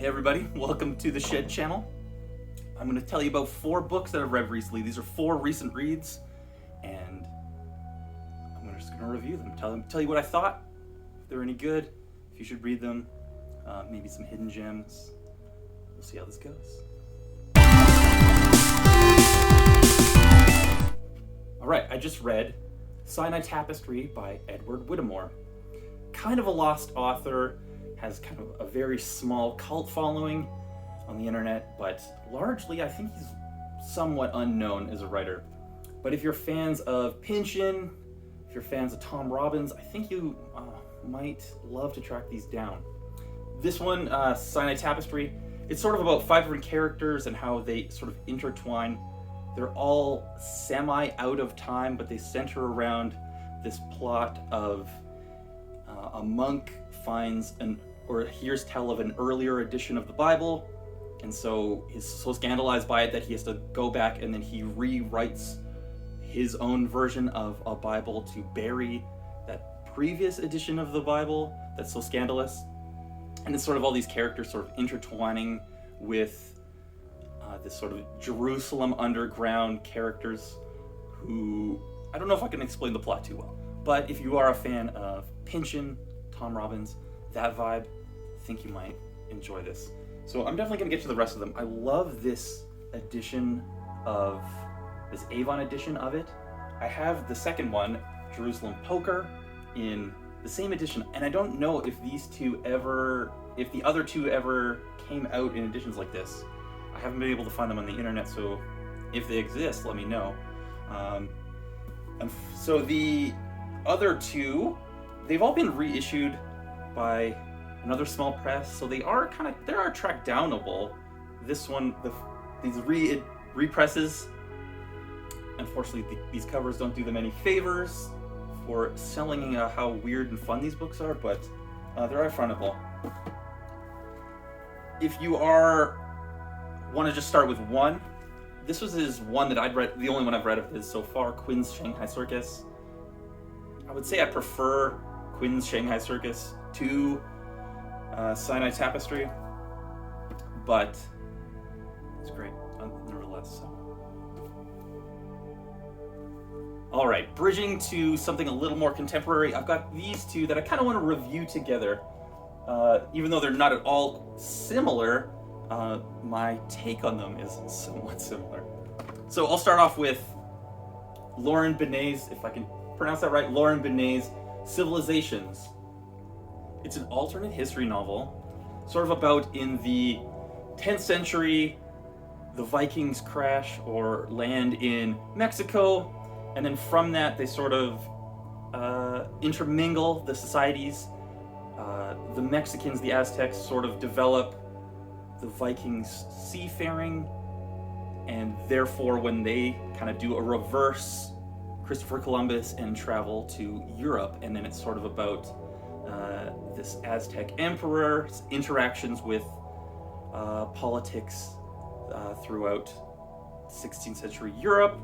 Hey everybody, welcome to the Shed channel. I'm going to tell you about 4 books that I've read recently. These are 4 recent reads, and I'm just going to review them. Tell you what I thought, if they're any good, if you should read them, maybe some hidden gems. We'll see how this goes. Alright, I just read Sinai Tepestery by Whittemore. Kind of a lost author, has kind of a very small cult following on the internet, but largely I think he's somewhat unknown as a writer. But if you're fans of Pynchon, if you're fans of Tom Robbins, I think you might love to track these down. This one, Sinai Tepestery, it's sort of about 5 different characters and how they sort of intertwine. They're all semi out of time, but they center around this plot of a monk finds or hears tell of an earlier edition of the Bible, and so he's so scandalized by it that he has to go back and then he rewrites his own version of a Bible to bury that previous edition of the Bible that's so scandalous. And it's sort of all these characters sort of intertwining with this sort of Jerusalem underground characters who, I don't know if I can explain the plot too well, but if you are a fan of Pynchon, Tom Robbins, that vibe, I think you might enjoy this. So I'm definitely going to get to the rest of them. I love this edition of, this Avon edition of it. I have the second one, Jerusalem Poker, in the same edition, and I don't know if if the other two ever came out in editions like this. I haven't been able to find them on the internet, so if they exist, let me know. And so the other two, they've all been reissued by another small press, so they are track downable. This one, these represses, unfortunately these covers don't do them any favors for selling how weird and fun these books are, but they're findable. If you want to just start with one, this was his one that I'd read, the only one I've read of his so far, Quinn's Shanghai Circus. I would say I prefer Quinn's Shanghai Circus to Sinai Tepestery, but it's great nevertheless. All right, bridging to something a little more contemporary, I've got these two that I kind of want to review together. Even though they're not at all similar, my take on them is somewhat similar. So I'll start off with Laurent Binet's, if I can pronounce that right, Laurent Binet's Civilizations. It's an alternate history novel, sort of about in the 10th century, the Vikings crash or land in Mexico, and then from that they sort of intermingle the societies. The Mexicans, the Aztecs, sort of develop the Vikings' seafaring, and therefore when they kind of do a reverse Christopher Columbus and travel to Europe, and then it's sort of about this Aztec emperor's interactions with politics throughout 16th century Europe,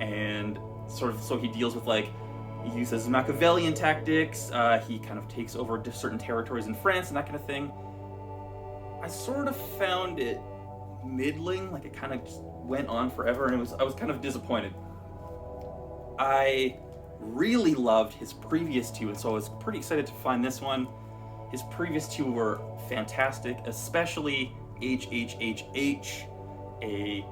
and sort of so he deals with he uses Machiavellian tactics, he kind of takes over certain territories in France and that kind of thing. I sort of found it middling, it kind of just went on forever, and I was kind of disappointed. I really loved his previous two, and so I was pretty excited to find this one. His previous two were fantastic, especially HHHH, a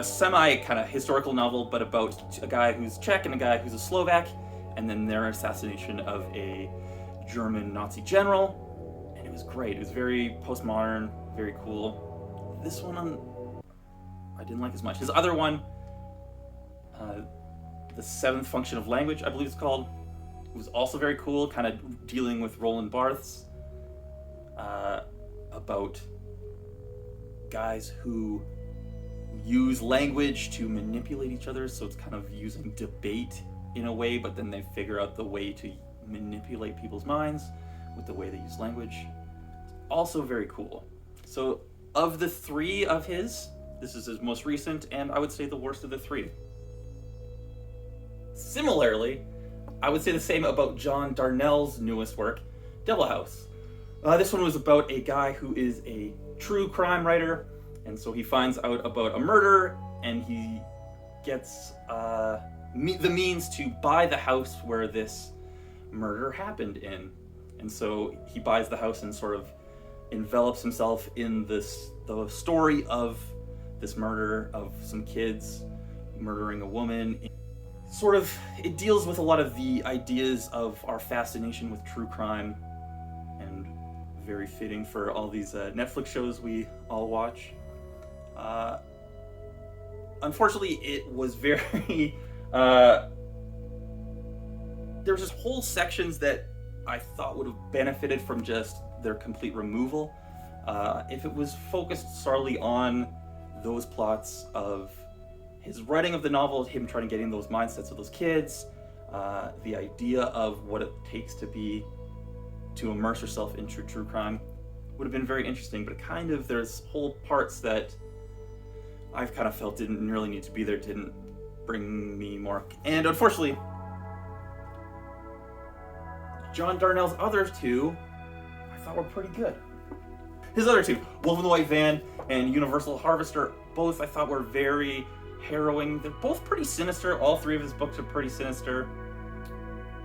semi kind of historical novel, but about a guy who's Czech and a guy who's a Slovak, and then their assassination of a German Nazi general, and it was great. It was very postmodern, very cool. This one I didn't like as much. His other one, The Seventh Function of Language, I believe it's called, it was also very cool, kind of dealing with Roland Barthes, about guys who use language to manipulate each other, so it's kind of using debate in a way, but then they figure out the way to manipulate people's minds with the way they use language. It's also very cool. So of the 3 of his, this is his most recent, and I would say the worst of the 3. Similarly, I would say the same about John Darnielle's newest work, Devil House. This one was about a guy who is a true crime writer, and so he finds out about a murder, and he gets the means to buy the house where this murder happened in. And so he buys the house and sort of envelops himself in the story of this murder of some kids murdering a woman. Sort of, it deals with a lot of the ideas of our fascination with true crime, and very fitting for all these Netflix shows we all watch. Unfortunately, it was very... there was just whole sections that I thought would have benefited from just their complete removal. If it was focused solely on those plots of his writing of the novel, him trying to get in those mindsets of those kids, the idea of what it takes to immerse yourself in true crime would have been very interesting, but there's whole parts that I've kind of felt didn't really need to be there, didn't bring me more. And unfortunately, John Darnielle's other two, I thought were pretty good. His other two, Wolf in the White Van and Universal Harvester, both I thought were very harrowing. They're both pretty sinister. All three of his books are pretty sinister.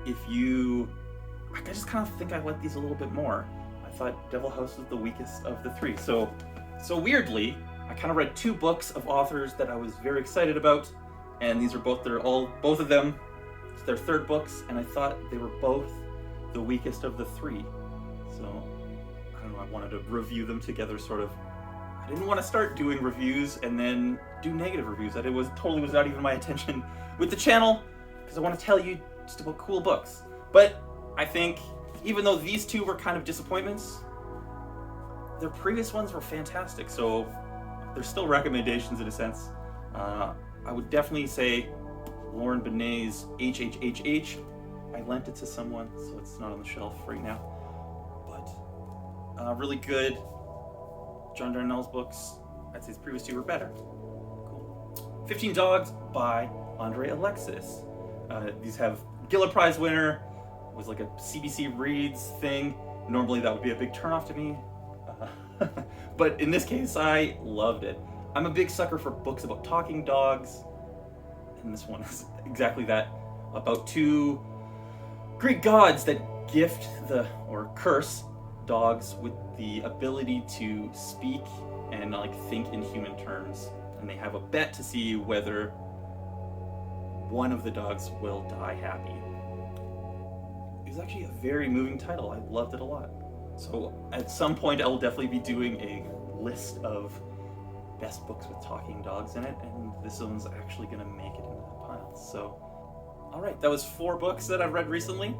I just kind of think I like these a little bit more. I thought Devil House was the weakest of the three. So weirdly, I kind of read two books of authors that I was very excited about, and these are both of them, it's their third books, and I thought they were both the weakest of the three. So, I don't know, I wanted to review them together, sort of. I didn't want to start doing reviews and then do negative reviews. That was not even my intention with the channel, because I want to tell you just about cool books. But I think, even though these two were kind of disappointments, their previous ones were fantastic, so they're still recommendations in a sense. I would definitely say Laurent Binet's HHHH. I lent it to someone, so it's not on the shelf right now. But really good. John Darnielle's books, I'd say his previous two were better. Cool. 15 Dogs by Andre Alexis. These have Giller Prize winner. It was like a CBC Reads thing. Normally that would be a big turnoff to me. But in this case, I loved it. I'm a big sucker for books about talking dogs, and this one is exactly that, about two Greek gods that gift or curse dogs with the ability to speak and think in human terms, and they have a bet to see whether one of the dogs will die happy. It was actually a very moving title. I loved it a lot. So at some point I will definitely be doing a list of best books with talking dogs in it, and this one's actually going to make it into that pile. So, alright, that was 4 books that I've read recently.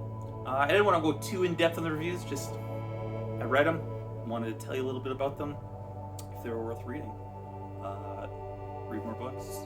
I didn't want to go too in-depth on the reviews, just I read them, wanted to tell you a little bit about them, if they were worth reading. Read more books.